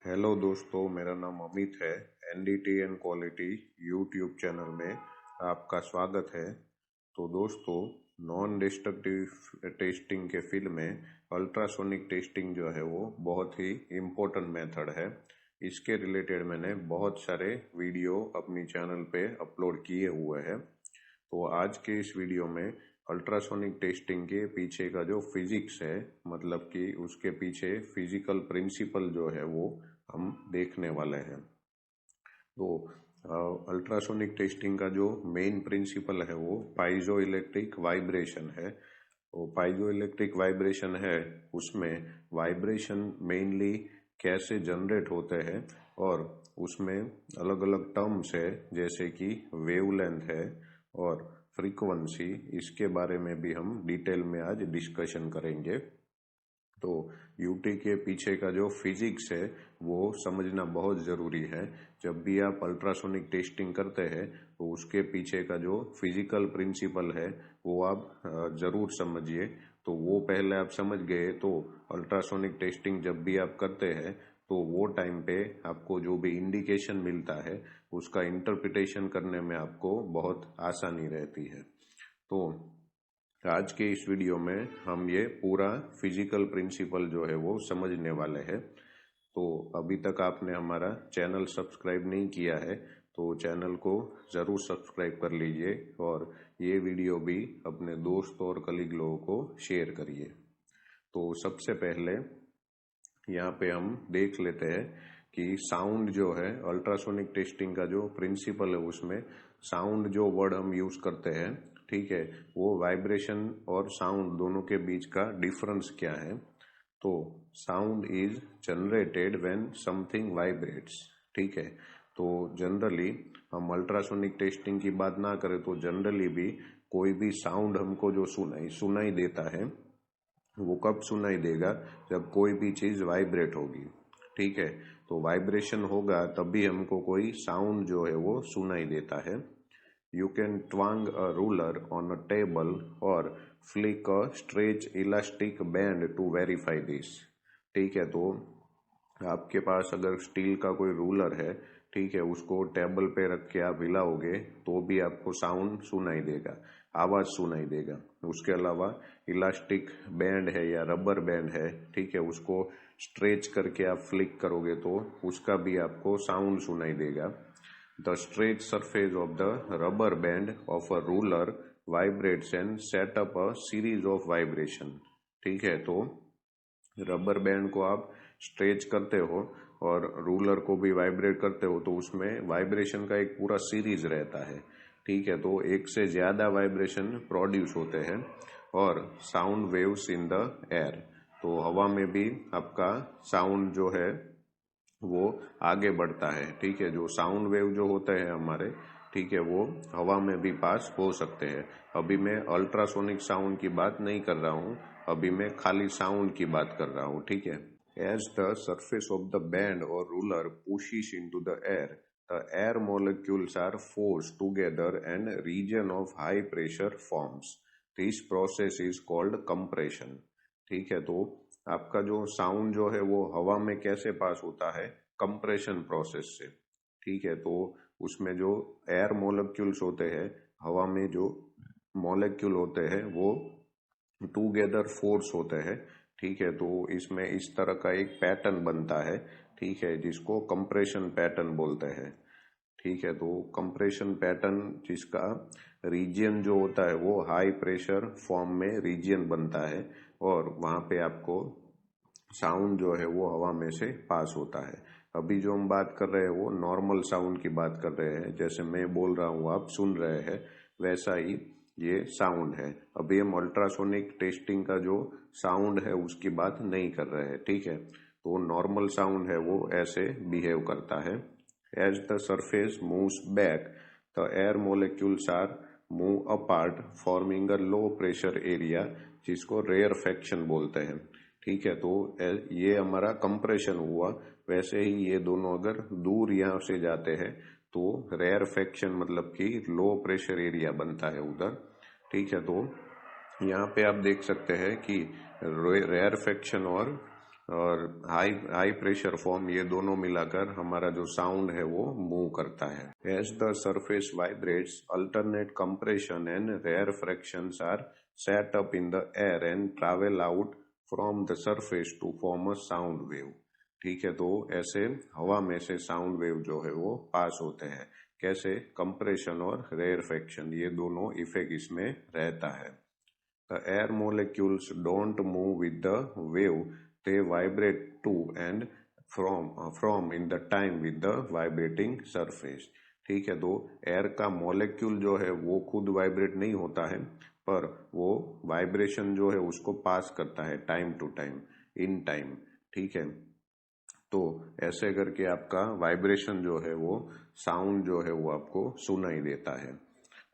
Hello दोस्तों, मेरा नाम अमित है। NDT and quality YouTube channel में आपका स्वागत है। तो दोस्तों, नॉन डिस्ट्रक्टिव टेस्टिंग के फील्ड में अल्ट्रासोनिक टेस्टिंग जो है वो बहुत ही इम्पोर्टेंट मेथड है। इसके रिलेटेड मैंने बहुत सारे वीडियो अपनी चैनल पे अपलोड किए हुए हैं। तो आज के इस वीडियो में अल्ट्रासोनिक टेस्टिंग के पीछे का जो फिजिक्स है, मतलब कि उसके पीछे फिजिकल प्रिंसिपल जो है वो हम देखने वाले हैं। तो अल्ट्रासोनिक टेस्टिंग का जो मेन प्रिंसिपल है वो पाइजो इलेक्ट्रिक वाइब्रेशन है। तो पाइजो इलेक्ट्रिक वाइब्रेशन है, उसमें वाइब्रेशन मेनली कैसे जनरेट होते हैं और उसमें अलग अलग टर्म्स है, जैसे कि वेवलेंथ है और फ्रीक्वेंसी। इसके बारे में भी हम डिटेल में आज डिस्कशन करेंगे। तो यूटी के पीछे का जो फिजिक्स है वो समझना बहुत ज़रूरी है। जब भी आप अल्ट्रासोनिक टेस्टिंग करते हैं तो उसके पीछे का जो फिजिकल प्रिंसिपल है वो आप ज़रूर समझिए। तो वो पहले आप समझ गए तो अल्ट्रासोनिक टेस्टिंग जब भी आप करते हैं तो वो टाइम पे आपको जो भी इंडिकेशन मिलता है उसका इंटरप्रिटेशन करने में आपको बहुत आसानी रहती है। तो आज के इस वीडियो में हम ये पूरा फिजिकल प्रिंसिपल जो है वो समझने वाले हैं। तो अभी तक आपने हमारा चैनल सब्सक्राइब नहीं किया है तो चैनल को ज़रूर सब्सक्राइब कर लीजिए और ये वीडियो भी अपने दोस्तों और कलीग लोगों को शेयर करिए। तो सबसे पहले यहाँ पे हम देख लेते हैं कि साउंड जो है, अल्ट्रासोनिक टेस्टिंग का जो प्रिंसिपल है उसमें साउंड जो वर्ड हम यूज़ करते हैं, ठीक है, वो वाइब्रेशन और साउंड दोनों के बीच का डिफरेंस क्या है। तो sound is generated when something vibrates, ठीक है। तो जनरली हम अल्ट्रासोनिक टेस्टिंग की बात ना करें तो जनरली भी कोई भी साउंड हमको जो सुनाई देता है वो कब सुनाई देगा, जब कोई भी चीज़ वाइब्रेट होगी, ठीक है। तो वाइब्रेशन होगा तभी हमको कोई साउंड जो है वो सुनाई देता है। You can twang a ruler on a table or flick a stretch elastic band to verify this, ठीक है। तो आपके पास अगर स्टील का कोई रूलर है, ठीक है, उसको टेबल पे रख के आप हिलाओगे तो भी आपको साउंड सुनाई देगा, आवाज़ सुनाई देगा। उसके अलावा इलास्टिक बैंड है या रबर बैंड है, ठीक है, उसको स्ट्रेच करके आप फ्लिक करोगे तो उसका भी आपको साउंड सुनाई देगा। The straight surface of the rubber band of a ruler vibrates and set up a series of vibration, ठीक है। तो रबर बैंड को आप स्ट्रेच करते हो और रूलर को भी वाइब्रेट करते हो तो उसमें वाइब्रेशन का एक पूरा सीरीज रहता है, ठीक है। तो एक से ज़्यादा वाइब्रेशन प्रोड्यूस होते हैं और sound waves in the air. तो हवा में भी आपका साउंड जो है वो आगे बढ़ता है, ठीक है। जो साउंड वेव जो होते हैं हमारे, ठीक है, वो हवा में भी पास हो सकते हैं। अभी मैं अल्ट्रासोनिक साउंड की बात नहीं कर रहा हूँ, अभी मैं खाली साउंड की बात कर रहा हूँ, ठीक है। As the surface of the band और ruler pushes into the air molecules are forced together and region of high pressure forms. This process is called compression, ठीक है। तो आपका जो साउंड जो है वो हवा में कैसे पास होता है, कंप्रेशन प्रोसेस से, ठीक है। तो उसमें जो एयर मोलेक्यूल्स होते हैं, हवा में जो मोलेक्यूल होते हैं वो टूगेदर फोर्स होते हैं, ठीक है। तो इसमें इस तरह का एक पैटर्न बनता है, ठीक है, जिसको कंप्रेशन पैटर्न बोलते हैं, ठीक है। तो कंप्रेशन पैटर्न जिसका रीजन जो होता है वो हाई प्रेशर फॉर्म में रीजन बनता है और वहाँ पे आपको साउंड जो है वो हवा में से पास होता है। अभी जो हम बात कर रहे हैं वो नॉर्मल साउंड की बात कर रहे हैं, जैसे मैं बोल रहा हूँ आप सुन रहे हैं, वैसा ही ये साउंड है। अभी हम अल्ट्रासोनिक टेस्टिंग का जो साउंड है उसकी बात नहीं कर रहे हैं, ठीक है। तो नॉर्मल साउंड है वो ऐसे बिहेव करता है। As the surface moves back, the air molecules are move apart forming a low pressure area, जिसको रेयरफेक्शन बोलते हैं, ठीक है। तो ये हमारा कंप्रेशन हुआ। वैसे ही ये दोनों अगर दूर यहाँ से जाते हैं तो रेयरफेक्शन मतलब कि लो प्रेशर एरिया बनता है उधर, ठीक है। तो यहाँ पे आप देख सकते हैं कि रेयरफेक्शन और और हाई प्रेशर फॉर्म, ये दोनों मिलाकर हमारा जो साउंड है वो मूव करता है। As the surface vibrates, alternate compression and rarefactions are set up in the air and travel out from the surface to form a sound wave. ठीक है, तो ऐसे हवा में से साउंड वेव जो है वो पास होते हैं। कैसे? कंप्रेशन और रेयर फ्रैक्शन, ये दोनों इफेक्ट इसमें रहता है। The air molecules don't move with the wave, they vibrate to and from in the time with the vibrating surface। ठीक है, तो एयर का मॉलिक्यूल जो है वो खुद वाइब्रेट नहीं होता है, पर वो वाइब्रेशन जो है उसको पास करता है time to time, in time. ठीक है, तो ऐसे करके आपका वाइब्रेशन जो है वो साउंड जो है वो आपको सुनाई देता है।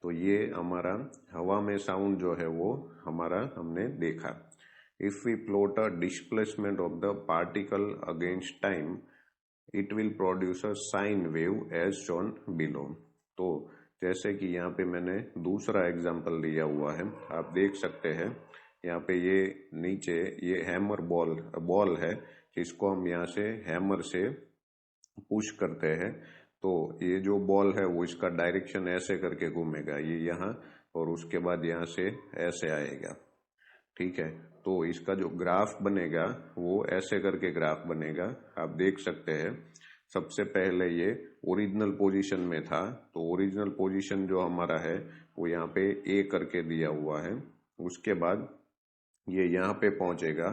तो ये हमारा हवा में साउंड जो है वो हमारा हमने देखा। If we plot a displacement of the particle against time, it will produce a sine wave as shown below। तो जैसे कि यहाँ पे मैंने दूसरा एग्जांपल दिया हुआ है, आप देख सकते हैं यहाँ पे ये नीचे ये हैमर बॉल है, जिसको हम यहाँ से हैमर से पुश करते हैं। तो ये जो बॉल है वो इसका डायरेक्शन ऐसे करके घूमेगा, ये यहाँ, और उसके बाद यहाँ से ऐसे आएगा। ठीक है, तो इसका जो ग्राफ बनेगा वो ऐसे करके ग्राफ बनेगा, आप देख सकते हैं। सबसे पहले ये ओरिजिनल पोजीशन में था, तो ओरिजिनल पोजीशन जो हमारा है वो यहाँ पे ए करके दिया हुआ है। उसके बाद ये यहाँ पे पहुंचेगा।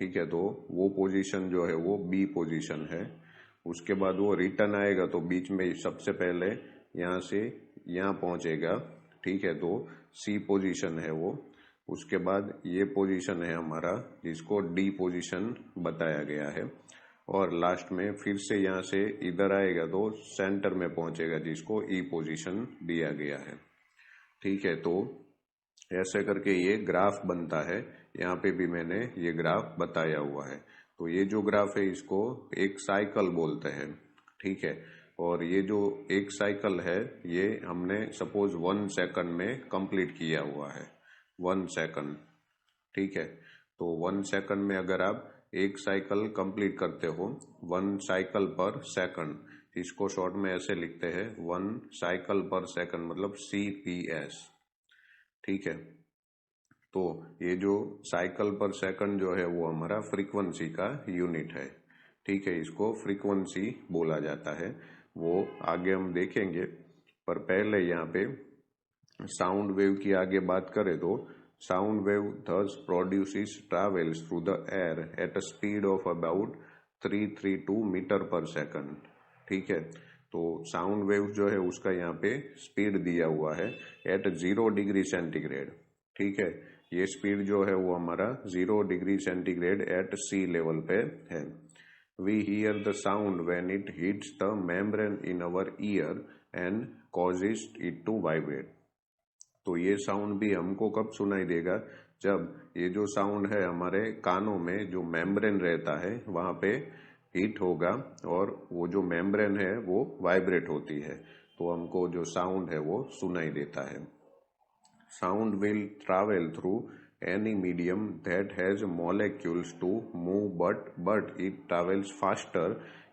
ठीक है, तो वो पोजीशन जो है वो बी पोजीशन है। उसके बाद वो रिटर्न आएगा, तो बीच में सबसे पहले यहाँ से यहाँ पहुंचेगा। ठीक है, तो सी पोजीशन है वो। उसके बाद ये पोजीशन है हमारा, जिसको डी पोजीशन बताया गया है, और लास्ट में फिर से यहाँ से इधर आएगा तो सेंटर में पहुंचेगा, जिसको ई पोजीशन दिया गया है। ठीक है, तो ऐसे करके ये ग्राफ बनता है। यहाँ पे भी मैंने ये ग्राफ बताया हुआ है। तो ये जो ग्राफ है इसको एक साइकिल बोलते हैं। ठीक है, और ये जो एक साइकिल है ये हमने सपोज 1 सेकंड में कंप्लीट किया हुआ है, 1 सेकंड। ठीक है, तो 1 सेकंड में अगर आप एक साइकिल कंप्लीट करते हो, 1 साइकिल पर सेकंड, इसको शॉर्ट में ऐसे लिखते हैं 1 साइकिल पर सेकंड, मतलब CPS। ठीक है, तो ये जो साइकिल पर सेकंड जो है वो हमारा फ्रीक्वेंसी का यूनिट है। ठीक है, इसको फ्रीक्वेंसी बोला जाता है, वो आगे हम देखेंगे। पर पहले यहाँ पे साउंड वेव की आगे बात करें तो sound wave thus produces travels through the air at a speed of about 332 metre per second. ठीक है, तो साउंड वेव जो है उसका यहाँ पे स्पीड दिया हुआ है एट 0 डिग्री सेंटीग्रेड। ठीक है, ये स्पीड जो है वो हमारा 0 degree centigrade at sea level पे है। We hear the sound when it hits the membrane in our ear and causes it to vibrate. तो ये साउंड भी हमको कब सुनाई देगा? जब ये जो साउंड है हमारे कानों में जो मेम्ब्रेन रहता है वहां पे हीट होगा, और वो जो मेम्ब्रेन है वो वाइब्रेट होती है, तो हमको जो साउंड है वो सुनाई देता है। Sound will travel through any medium that has molecules to move, but it travels faster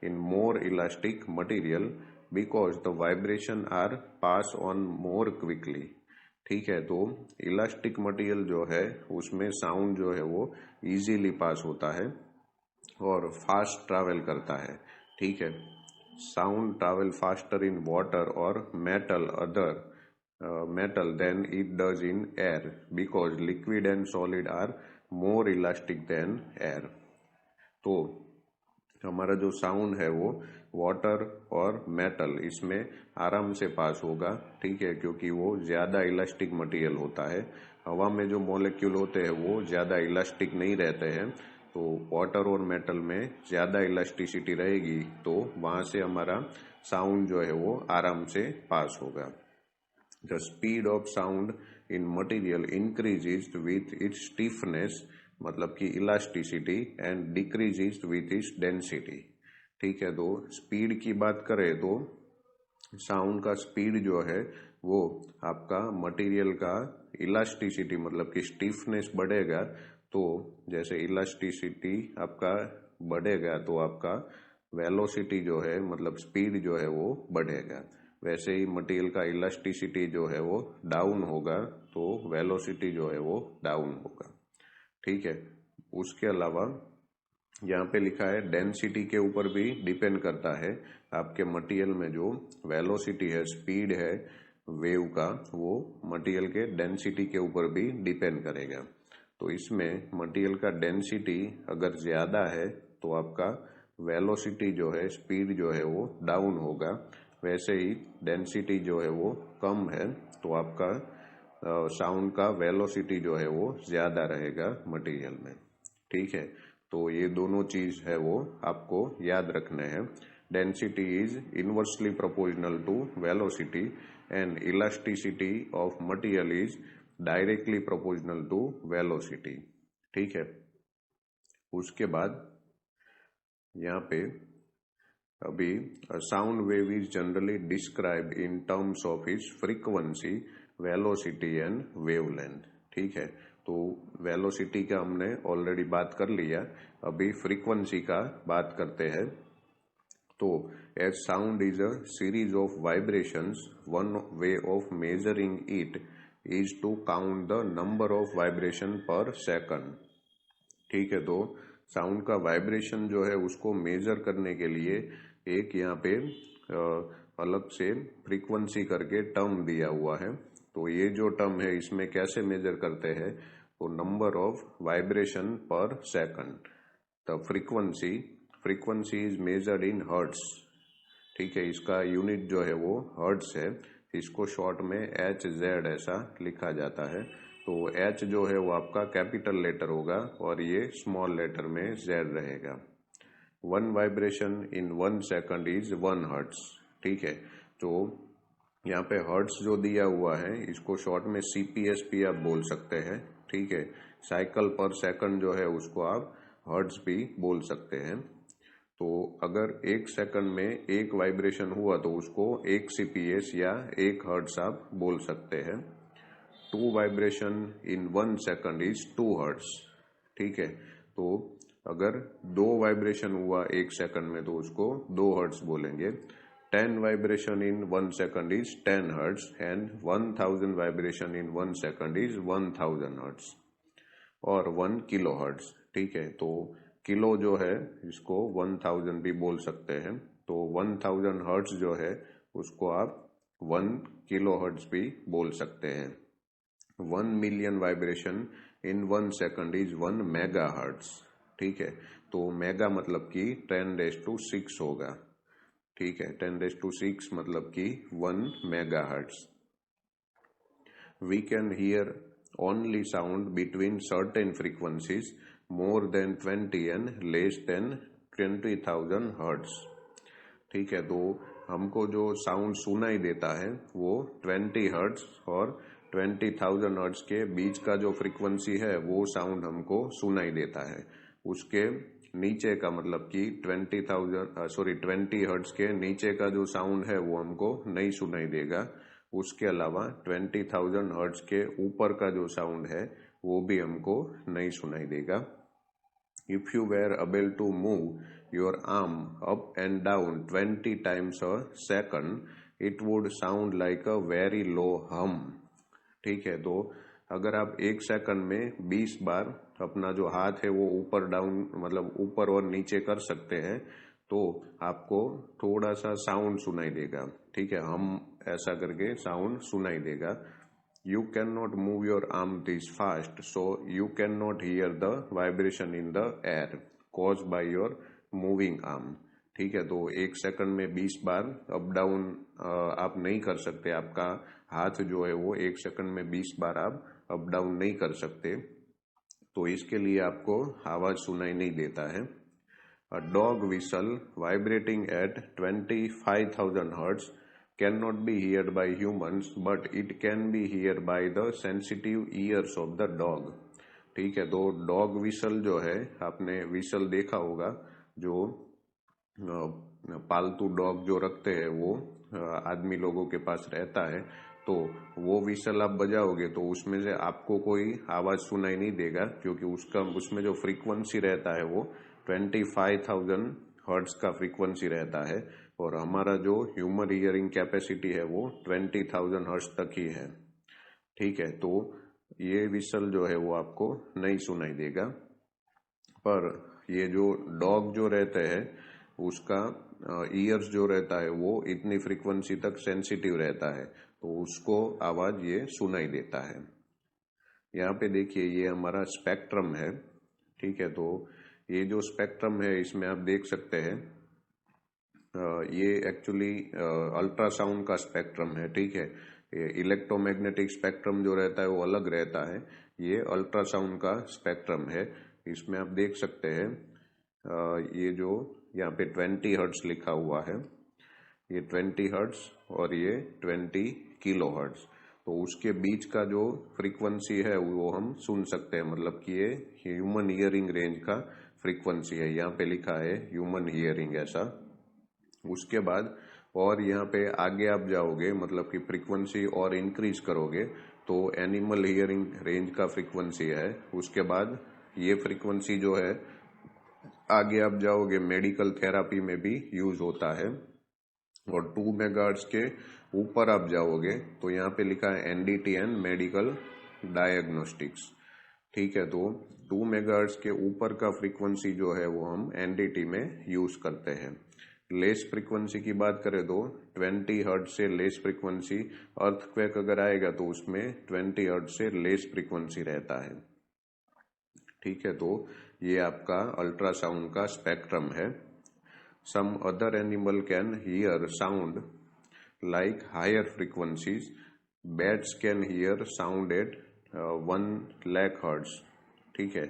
in more elastic material because the vibration are pass on more quickly। ठीक है, तो इलास्टिक मटेरियल जो है उसमें साउंड जो है वो इजीली पास होता है और फास्ट ट्रैवल करता है। ठीक है, sound travel faster in water और metal than it does in air because liquid and solid are more elastic than air। तो हमारा जो साउंड है वो वाटर और मेटल इसमें आराम से पास होगा। ठीक है, क्योंकि वो ज्यादा इलास्टिक मटेरियल होता है। हवा में जो मॉलिक्यूल होते हैं वो ज्यादा इलास्टिक नहीं रहते हैं, तो वाटर और मेटल में ज्यादा इलास्टिसिटी रहेगी, तो वहां से हमारा साउंड जो है वो आराम से पास होगा। The speed of sound in material increases with its stiffness, मतलब कि elasticity, and decreases with its density. ठीक है, तो स्पीड की बात करें तो साउंड का स्पीड जो है वो आपका मटेरियल का इलास्टिसिटी मतलब कि स्टिफनेस बढ़ेगा, तो जैसे इलास्टिसिटी आपका बढ़ेगा तो आपका वेलोसिटी जो है मतलब स्पीड जो है वो बढ़ेगा। वैसे ही मटेरियल का इलास्टिसिटी जो है वो डाउन होगा तो वेलोसिटी जो है वो डाउन होगा। ठीक है। उसके अलावा यहाँ पे लिखा है डेंसिटी के ऊपर भी डिपेंड करता है। आपके मटेरियल में जो वेलोसिटी है, स्पीड है वेव का, वो मटेरियल के डेंसिटी के ऊपर भी डिपेंड करेगा। तो इसमें मटेरियल का डेंसिटी अगर ज़्यादा है तो आपका वेलोसिटी जो है, स्पीड जो है वो डाउन होगा। वैसे ही डेंसिटी जो है वो कम है तो आपका साउंड का वेलोसिटी जो है वो ज़्यादा रहेगा मटेरियल में। ठीक है। तो ये दोनों चीज़ है वो आपको याद रखने हैं। Density is inversely proportional to velocity and elasticity of material is directly proportional to velocity. ठीक है। उसके बाद यहाँ पे अभी sound wave is generally describe in terms of its frequency, velocity and wavelength. ठीक है। तो वेलोसिटी का हमने ऑलरेडी बात कर लिया, अभी फ्रीक्वेंसी का बात करते हैं। तो as sound is a series of vibrations, one way of measuring it is to count the number of vibration per second. ठीक है। तो साउंड का वाइब्रेशन जो है उसको मेजर करने के लिए एक यहाँ पे अलग से फ्रीक्वेंसी करके टर्म दिया हुआ है। तो ये जो टर्म है इसमें कैसे मेजर करते हैं, तो number of vibration per second. The frequency is measured in hertz. ठीक है। इसका यूनिट जो है वो हर्ट्स है। इसको शॉर्ट में HZ ऐसा लिखा जाता है। तो H जो है वो आपका कैपिटल लेटर होगा और ये स्मॉल लेटर में Z रहेगा। 1 vibration in 1 second is 1 hertz. ठीक है। तो यहाँ पे हर्ट्स जो दिया हुआ है इसको शॉर्ट में CPSP आप बोल सकते हैं। ठीक है। साइकिल पर सेकंड जो है उसको आप हर्ट्स भी बोल सकते हैं। तो अगर 1 सेकंड में एक वाइब्रेशन हुआ तो उसको 1 CPS या 1 हर्ट्स आप बोल सकते हैं। 2 vibration in 1 second is 2 hertz. ठीक है। तो अगर 2 वाइब्रेशन हुआ 1 सेकंड में तो उसको 2 हर्ट्स बोलेंगे। 10 vibration in 1 second is 10 hertz and 1000 vibration in 1 second is 1000 hertz और 1 किलो हर्ट्स। ठीक है। तो किलो जो है इसको 1000 भी बोल सकते हैं। तो 1000 हर्ट्ज जो है उसको आप 1 किलो हर्ट्ज भी बोल सकते हैं। 1 million vibration in 1 second is 1 mega hertz. ठीक है। तो मेगा मतलब कि 10⁻⁶ होगा। ठीक है। 10⁻⁶ मतलब कि 1 mega hertz. We can hear only sound between certain frequencies more than 20 and less than 20,000 hertz। ठीक है। तो हमको जो साउंड सुनाई देता है वो 20 हर्ट्ज और 20,000 हर्ट्ज के बीच का जो फ्रीक्वेंसी है वो साउंड हमको सुनाई देता है। उसके नीचे का मतलब कि 20 हर्ट्ज के नीचे का जो साउंड है वो हमको नहीं सुनाई देगा। उसके अलावा 20,000 हर्ट्ज के ऊपर का जो साउंड है वो भी हमको नहीं सुनाई देगा। If you were able to move your arm up and down 20 times a second it would sound like a very low hum. ठीक है। तो अगर आप 1 सेकंड में 20 बार अपना जो हाथ है वो ऊपर डाउन मतलब ऊपर और नीचे कर सकते हैं तो आपको थोड़ा सा साउंड सुनाई देगा। ठीक है। हम ऐसा करके साउंड सुनाई देगा। You can not move your arm this fast so you can not here the vibration in the air cause by your moving arm. ठीक है। तो 1 सेकंड में 20 बार अप डाउन आप नहीं कर सकते। आपका हाथ जो है वो 1 सेकंड में 20 बार आप अप डाउन नहीं कर सकते। तो इसके लिए आपको आवाज सुनाई नहीं देता है। A dog whistle vibrating at 25,000 hertz cannot be heard by humans, but it can be heard by the sensitive ears of the dog। ठीक है। तो डॉग विसल जो है, आपने विसल देखा होगा, जो पालतू डॉग जो रखते हैं वो आदमी लोगों के पास रहता है, तो वो विसल आप बजाओगे तो उसमें से आपको कोई आवाज सुनाई नहीं देगा, क्योंकि उसमें जो फ्रीक्वेंसी रहता है वो 25,000 हर्ट्ज का फ्रीक्वेंसी रहता है, और हमारा जो ह्यूमन हियरिंग कैपेसिटी है वो 20,000 हर्ट्ज तक ही है। ठीक है, तो ये विसल जो है वो आपको नहीं सुनाई देगा। पर ये जो डॉग जो रहते हैं उसका ईयर्स जो रहता है वो इतनी फ्रीक्वेंसी तक सेंसिटिव रहता है, तो उसको आवाज ये सुनाई देता है। यहाँ पे देखिए ये हमारा स्पेक्ट्रम है। ठीक है, तो ये जो स्पेक्ट्रम है इसमें आप देख सकते हैं ये एक्चुअली अल्ट्रासाउंड का स्पेक्ट्रम है। ठीक है, ये इलेक्ट्रोमैग्नेटिक स्पेक्ट्रम जो रहता है वो अलग रहता है, ये अल्ट्रासाउंड का स्पेक्ट्रम है। इसमें आप देख सकते हैं ये जो यहाँ पे 20 हर्ट्ज लिखा हुआ है, ये 20 हर्ट्ज और ये 20 किलो हर्ट्ज, तो उसके बीच का जो फ्रीक्वेंसी है वो हम सुन सकते हैं, मतलब कि ये ह्यूमन हियरिंग रेंज का फ्रीक्वेंसी है। यहाँ पे लिखा है ह्यूमन हियरिंग ऐसा। उसके बाद और यहाँ पे आगे आप जाओगे, मतलब कि फ्रीक्वेंसी और इंक्रीज करोगे तो एनिमल हियरिंग रेंज का फ्रीक्वेंसी है। उसके बाद ये फ्रीक्वेंसी जो है आगे आप जाओगे मेडिकल थेरापी में भी यूज होता है, और 2 मेगाहर्ट्ज के ऊपर आप जाओगे तो यहाँ पे लिखा है एनडीटी एंड मेडिकल डायग्नोस्टिक्स। ठीक है, तो 2 मेगाहर्ट्ज के ऊपर का फ्रीक्वेंसी जो है वो हम एनडीटी में यूज करते हैं। लेस फ्रीक्वेंसी की बात करें तो 20 हर्ट्ज से लेस फ्रीक्वेंसी, अर्थक्वेक अगर आएगा तो उसमें 20 हर्ट्ज से लेस फ्रीक्वेंसी रहता है। ठीक है, तो ये आपका अल्ट्रासाउंड का स्पेक्ट्रम है। Some other animal can hear sound like higher frequencies, bats can hear sound at 1 lakh hertz. ठीक है,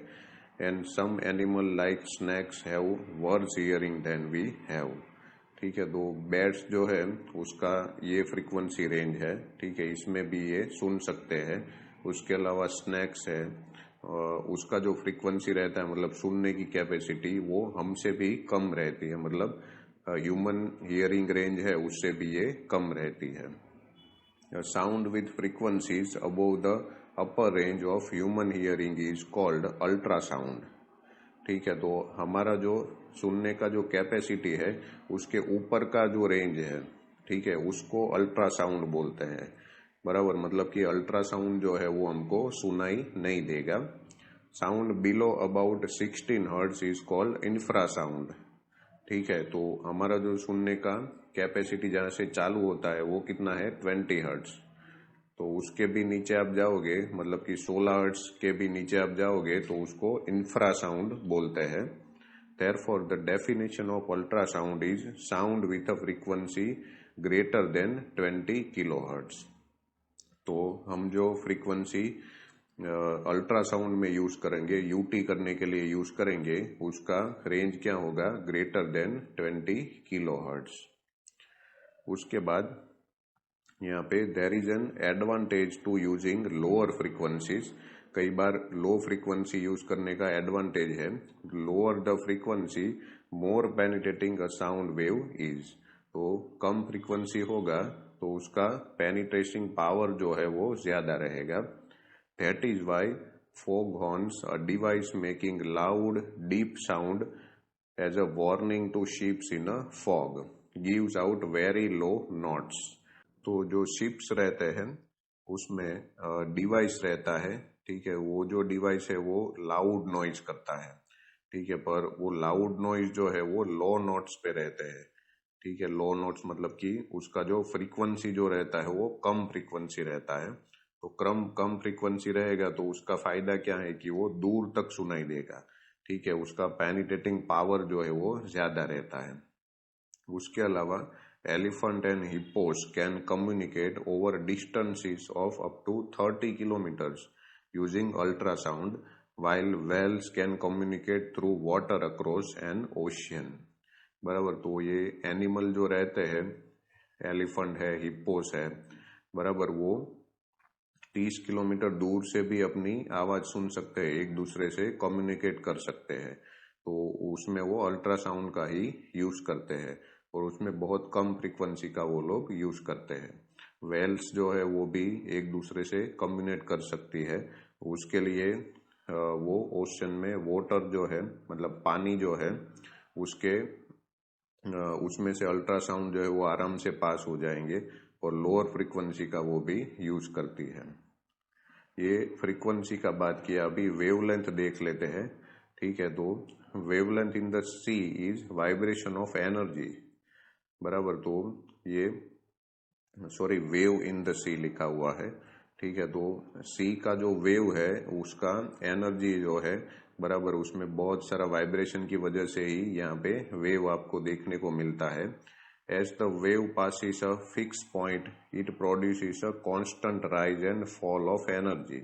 and some animal like snacks have worse hearing than we have. ठीक है, तो बैट्स जो है उसका ये फ्रीक्वेंसी रेंज है। ठीक है, इसमें भी ये सुन सकते हैं। उसके अलावा स्नैक्स है, उसका जो फ्रीक्वेंसी रहता है मतलब सुनने की कैपेसिटी वो हमसे भी कम रहती है, मतलब ह्यूमन हियरिंग रेंज है उससे भी ये कम रहती है। Sound with frequencies above the upper range of human hearing is called ultrasound. ठीक है, तो हमारा जो सुनने का जो कैपेसिटी है उसके ऊपर का जो रेंज है, ठीक है, उसको अल्ट्रासाउंड बोलते हैं। बराबर, मतलब कि अल्ट्रासाउंड जो है वो हमको सुनाई नहीं देगा। Sound below about 16 hertz is called infrasound. ठीक है, तो हमारा जो सुनने का कैपेसिटी जहाँ से चालू होता है वो कितना है 20 हर्ट्ज, तो उसके भी नीचे आप जाओगे, मतलब कि 16 हर्ट्ज के भी नीचे आप जाओगे तो उसको इंफ्रासाउंड बोलते हैं। Therefore, the definition of ultrasound is sound with a frequency greater than 20 kilohertz. तो हम जो फ्रीक्वेंसी अल्ट्रासाउंड में यूज करेंगे, यूटी करने के लिए यूज करेंगे, उसका रेंज क्या होगा, ग्रेटर देन 20 किलोहर्ट्ज। उसके बाद यहाँ पे there is an advantage to using lower frequencies. कई बार लो फ्रीक्वेंसी यूज करने का एडवांटेज है। Lower the frequency more penetrating a sound wave is, तो कम फ्रीक्वेंसी होगा तो उसका पेनिट्रेटिंग पावर जो है वो ज्यादा रहेगा। That is why fog horns, a device making loud deep sound as a warning to ships in a fog, gives out very low notes. तो जो शिप्स रहते हैं उसमें डिवाइस रहता है, ठीक है, वो जो डिवाइस है वो लाउड नॉइज करता है। ठीक है, पर वो लाउड नॉइज जो है वो लो नोट्स पे रहते हैं। ठीक है, लो नोट्स मतलब कि उसका जो फ्रीक्वेंसी जो रहता है वो कम फ्रीक्वेंसी रहता है। तो कम फ्रीक्वेंसी रहेगा तो उसका फायदा क्या है कि वो दूर तक सुनाई देगा। ठीक है, उसका पेनिट्रेटिंग पावर जो है वो ज्यादा रहता है। उसके अलावा elephant and hippos can communicate over distances of up to 30 kilometers using ultrasound, while whales can communicate through water across an ocean। बराबर, तो ये एनिमल जो रहते हैं, एलिफेंट है, हिप्पोस है, बराबर, वो 30 किलोमीटर दूर से भी अपनी आवाज सुन सकते हैं, एक दूसरे से कम्युनिकेट कर सकते हैं। तो उसमें वो अल्ट्रासाउंड का ही यूज करते हैं, और उसमें बहुत कम फ्रीक्वेंसी का वो लोग यूज करते हैं। वेल्स जो है वो भी एक दूसरे से कम्युनिकेट कर सकती है। उसके लिए वो ओशन में वाटर जो है मतलब पानी जो है उसके उसमें से अल्ट्रासाउंड जो है वो आराम से पास हो जाएंगे और लोअर फ्रीक्वेंसी का वो भी यूज करती है। ये फ्रीक्वेंसी का बात किया, अभी वेवलेंथ देख लेते हैं। ठीक है, तो wavelength in the sea is vibration of energy, बराबर। तो ये sorry wave in the sea लिखा हुआ है। ठीक है, तो सी का जो वेव है उसका एनर्जी जो है बराबर, उसमें बहुत सारा वाइब्रेशन की वजह से ही यहाँ पे वेव आपको देखने को मिलता है। As the wave passes a fixed point, it produces a constant rise and fall of energy,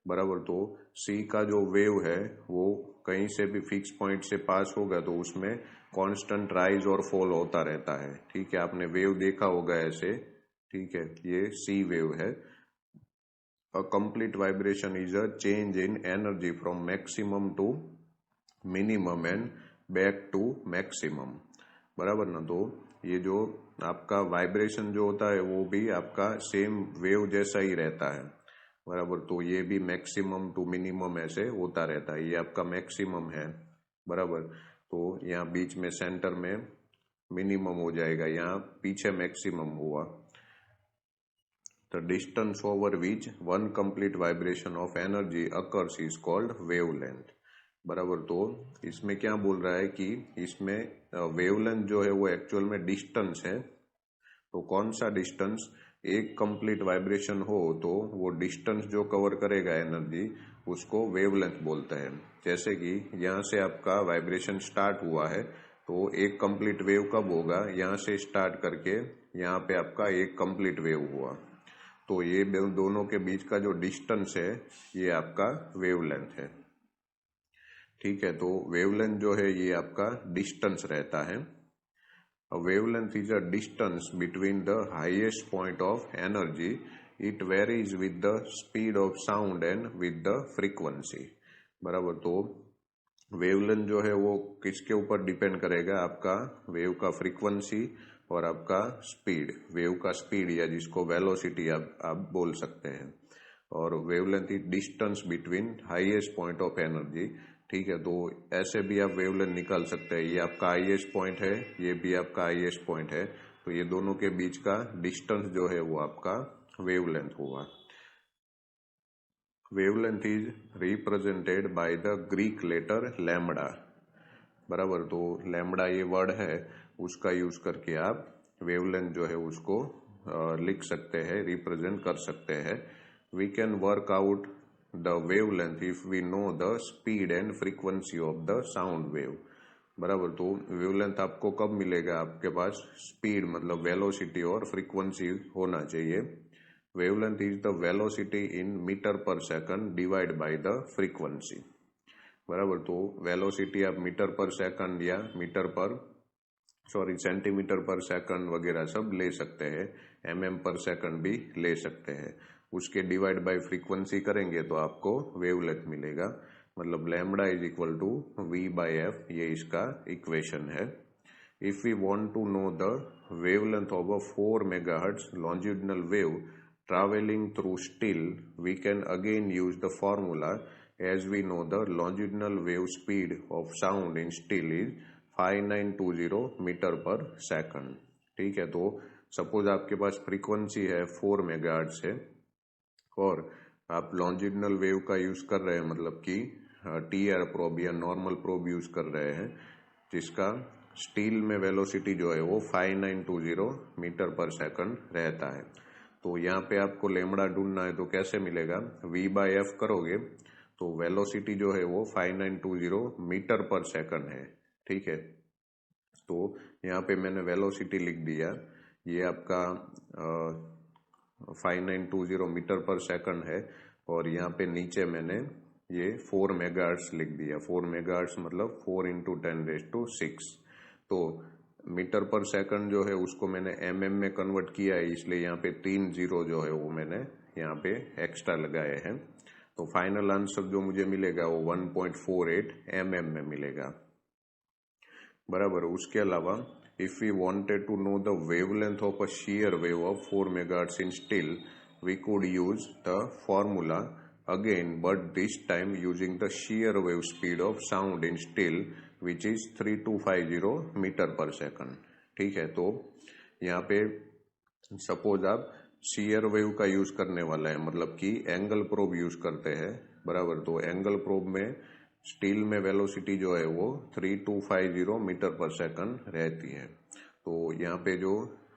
बराबर। तो सी का जो वेव है वो कहीं से भी फिक्स पॉइंट से पास होगा तो उसमें कांस्टेंट राइज और फॉल होता रहता है। ठीक है, आपने वेव देखा होगा ऐसे। ठीक है, ये सी वेव है। A complete vibration is a change in energy from maximum to minimum and back to maximum, बराबर ना। तो ये जो आपका वाइब्रेशन जो होता है वो भी आपका सेम वेव जैसा ही रहता है, बराबर। तो ये भी मैक्सिमम टू मिनिमम ऐसे होता रहता है। ये आपका मैक्सिमम है, बराबर। तो यहाँ बीच में सेंटर में मिनिमम हो जाएगा, यहाँ पीछे मैक्सिमम हुआ। The distance over which one complete vibration of energy occurs is called wavelength, बराबर। तो इसमें क्या बोल रहा है कि इसमें वेवलेंथ जो है वो एक्चुअल में डिस्टेंस है। तो कौन सा डिस्टेंस, एक कंप्लीट वाइब्रेशन हो तो वो डिस्टेंस जो कवर करेगा एनर्जी उसको वेवलेंथ बोलते हैं। जैसे कि यहाँ से आपका वाइब्रेशन स्टार्ट हुआ है तो एक कंप्लीट वेव कब होगा, यहाँ से स्टार्ट करके यहाँ पे आपका एक कंप्लीट वेव हुआ, तो ये दोनों के बीच का जो डिस्टेंस है ये आपका वेवलेंथ है। ठीक है, तो वेवलेंथ जो है ये आपका डिस्टेंस रहता है। A wavelength is a distance between the highest point of energy. It varies with the speed of sound and with the frequency, बराबर। तो वेवलेंथ जो है वो किसके ऊपर डिपेंड करेगा, आपका वेव का फ्रीक्वेंसी और आपका स्पीड, वेव का स्पीड या जिसको वेलोसिटी आप बोल सकते हैं। और wavelength is distance between highest point of energy. ठीक है, तो ऐसे भी आप वेवलेंथ निकाल सकते हैं। ये आपका हाईएस्ट पॉइंट है, ये भी आपका हाईएस्ट पॉइंट है, तो ये दोनों के बीच का डिस्टेंस जो है वो आपका वेवलेंथ हुआ। Wavelength is represented by the Greek letter lambda, बराबर। तो लैम्बडा ये वर्ड है, उसका यूज करके आप वेवलेंथ जो है उसको लिख सकते हैं, रिप्रेजेंट कर सकते हैं। We can work out the wavelength if we know the speed and frequency of the sound wave, बराबर। तो वेवलेंथ आपको कब मिलेगा, आपके पास स्पीड मतलब वेलोसिटी और फ्रीक्वेंसी होना चाहिए। Wavelength is the velocity in metre per second divide by the frequency, बराबर। तो वेलोसिटी आप मीटर पर सेकंड या सेंटीमीटर पर सेकंड वगैरह सब ले सकते हैं, mm पर सेकंड भी ले सकते हैं। उसके डिवाइड बाय फ्रीक्वेंसी करेंगे तो आपको वेवलेंथ मिलेगा, मतलब lambda is equal to v by F, ये इसका इक्वेशन है। If we want to know the wavelength of a 4 megahertz longitudinal wave traveling through steel, we can again use the formula, as we know the longitudinal wave speed of sound in steel is 5920 metre per second. ठीक है, तो suppose आपके पास frequency है 4 megahertz है और आप longitudinal wave का use कर रहे हैं, मतलब कि टीआर प्रोब या नॉर्मल प्रोब यूज कर रहे हैं, जिसका स्टील में वेलोसिटी जो है वो 5920 मीटर पर सेकंड रहता है। तो यहाँ पे आपको लैम्बडा ढूंढना है, तो कैसे मिलेगा, v बाय एफ करोगे तो वेलोसिटी जो है वो 5920 मीटर पर सेकंड है। ठीक है, तो यहाँ पे मैंने वेलोसिटी लिख दिया, ये आपका 5920 मीटर पर सेकंड है, और यहाँ पे नीचे मैंने ये 4 मेगाहर्ट्ज लिख दिया। 4 मेगाहर्ट्ज मतलब 4 इंटू 10⁶। तो मीटर पर सेकंड जो है उसको मैंने mm में कन्वर्ट किया है, इसलिए यहाँ पे 3 जीरो जो है वो मैंने यहाँ पे एक्स्ट्रा लगाए हैं। तो फाइनल आंसर जो मुझे मिलेगा वो 1.48 mm में मिलेगा, बराबर। उसके अलावा if we wanted to know the wavelength of a shear wave of 4 megahertz in still, we could use the formula again, but this time using the shear wave speed of sound in still, which is 3250 metre per second. ठीक है, तो यहाँ पे suppose आप shear wave का use करने वाला है, मतलब कि एंगल प्रोब यूज करते हैं, बराबर। तो एंगल प्रोब में स्टील में वेलोसिटी जो है वो 3250 मीटर पर सेकंड रहती है। तो यहाँ पे जो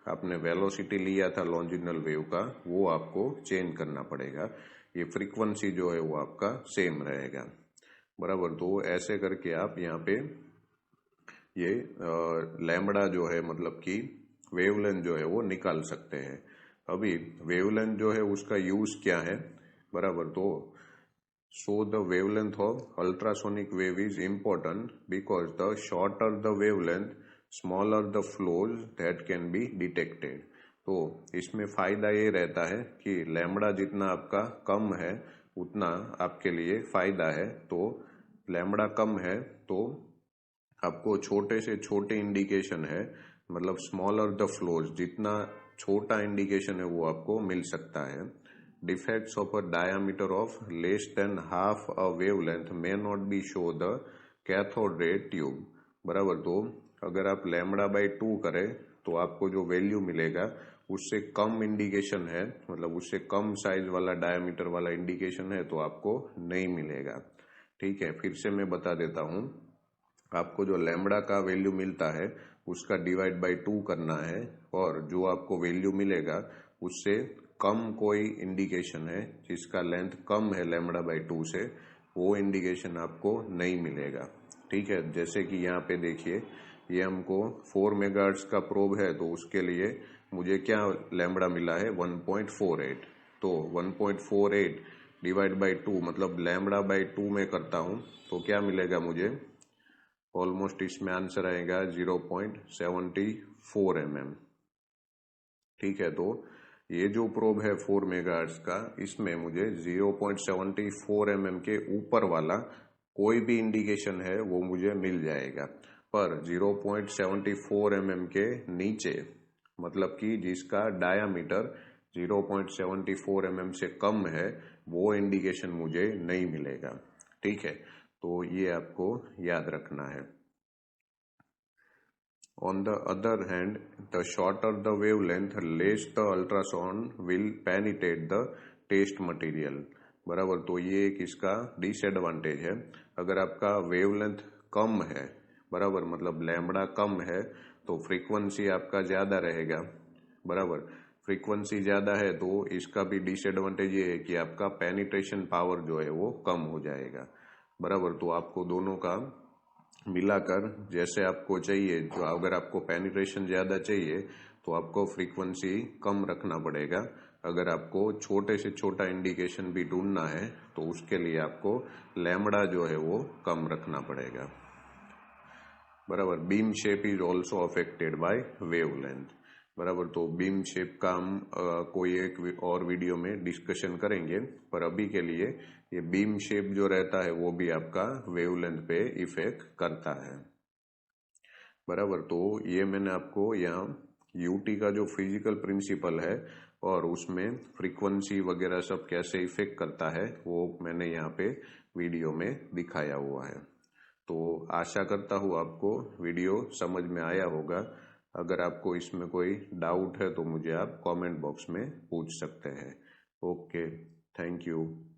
आपने वेलोसिटी लिया था लॉन्जिटुडिनल वेव का, वो आपको चेंज करना पड़ेगा। ये फ्रीक्वेंसी जो है वो आपका सेम रहेगा, बराबर। तो ऐसे करके आप यहाँ पे ये लैम्बडा जो है, मतलब कि वेवलेंथ जो है वो निकाल सकते हैं। अभी वेवलेंथ जो है उसका यूज क्या है, बराबर। तो so the wavelength of ultrasonic wave is important because the shorter the wavelength, smaller the flows that can be detected। तो इसमें फायदा ये रहता है कि लैम्बडा जितना आपका कम है उतना आपके लिए फायदा है। तो लैम्बडा कम है तो आपको छोटे से छोटे इंडिकेशन है, मतलब स्मॉलर द फ्लोज, जितना छोटा इंडिकेशन है वो आपको मिल सकता है। Defects of a diameter of less than half a wavelength may not be show the cathode ray tube, बराबर। तो अगर आप लैम्बडा बाई 2 करें तो आपको जो वैल्यू मिलेगा उससे कम इंडिकेशन है, मतलब उससे कम साइज वाला डायमीटर वाला इंडिकेशन है तो आपको नहीं मिलेगा। ठीक है, फिर से मैं बता देता हूँ, आपको जो लैम्बडा का वैल्यू मिलता है उसका डिवाइड बाई 2 करना है, और जो आपको वैल्यू मिलेगा उससे कम कोई इंडिकेशन है जिसका लेंथ कम है लैम्बडा बाई 2 से, वो इंडिकेशन आपको नहीं मिलेगा। ठीक है, जैसे कि यहाँ पे देखिए, ये हमको 4 मेगाहर्ट्ज का प्रोब है, तो उसके लिए मुझे क्या लैम्बडा मिला है 1.48। तो 1.48 डिवाइड बाई 2, मतलब लैम्बडा बाई 2 में करता हूँ तो क्या मिलेगा मुझे, ऑलमोस्ट इसमें आंसर आएगा 0.74 mm। ठीक है, तो ये जो प्रोब है 4 मेगाहर्ट्ज का, इसमें मुझे 0.74 mm के ऊपर वाला कोई भी इंडिकेशन है वो मुझे मिल जाएगा, पर 0.74 mm के नीचे, मतलब कि जिसका डायामीटर 0.74 mm से कम है, वो इंडिकेशन मुझे नहीं मिलेगा। ठीक है, तो ये आपको याद रखना है। On the other hand, the shorter the wavelength, less the ultrasound will penetrate the test material, बराबर। तो ये एक इसका डिसएडवांटेज है। अगर आपका वेवलेंथ कम है, बराबर, मतलब लैम्बडा कम है, तो फ्रीक्वेंसी आपका ज्यादा रहेगा, बराबर। फ्रीक्वेंसी ज्यादा है तो इसका भी डिसएडवांटेज ये है कि आपका पेनिट्रेशन पावर जो है वो कम हो जाएगा, बराबर। तो आपको दोनों का मिलाकर जैसे आपको चाहिए, जो अगर आपको पेनिट्रेशन ज्यादा चाहिए तो आपको फ्रीक्वेंसी कम रखना पड़ेगा। अगर आपको छोटे से छोटा इंडिकेशन भी ढूंढना है तो उसके लिए आपको लैम्बडा जो है वो कम रखना पड़ेगा, बराबर। Beam shape is also affected by wavelength, बराबर। तो बीम शेप का हम कोई एक और वीडियो में डिस्कशन करेंगे, पर अभी के लिए ये बीम शेप जो रहता है वो भी आपका वेवलेंथ पे इफेक्ट करता है, बराबर। तो ये मैंने आपको यहाँ यूटी का जो फिजिकल प्रिंसिपल है और उसमें फ्रीक्वेंसी वगैरह सब कैसे इफेक्ट करता है वो मैंने यहाँ पे वीडियो में दिखाया हुआ है। तो आशा करता हूँ आपको वीडियो समझ में आया होगा। अगर आपको इसमें कोई डाउट है तो मुझे आप कमेंट बॉक्स में पूछ सकते हैं। Okay, thank you.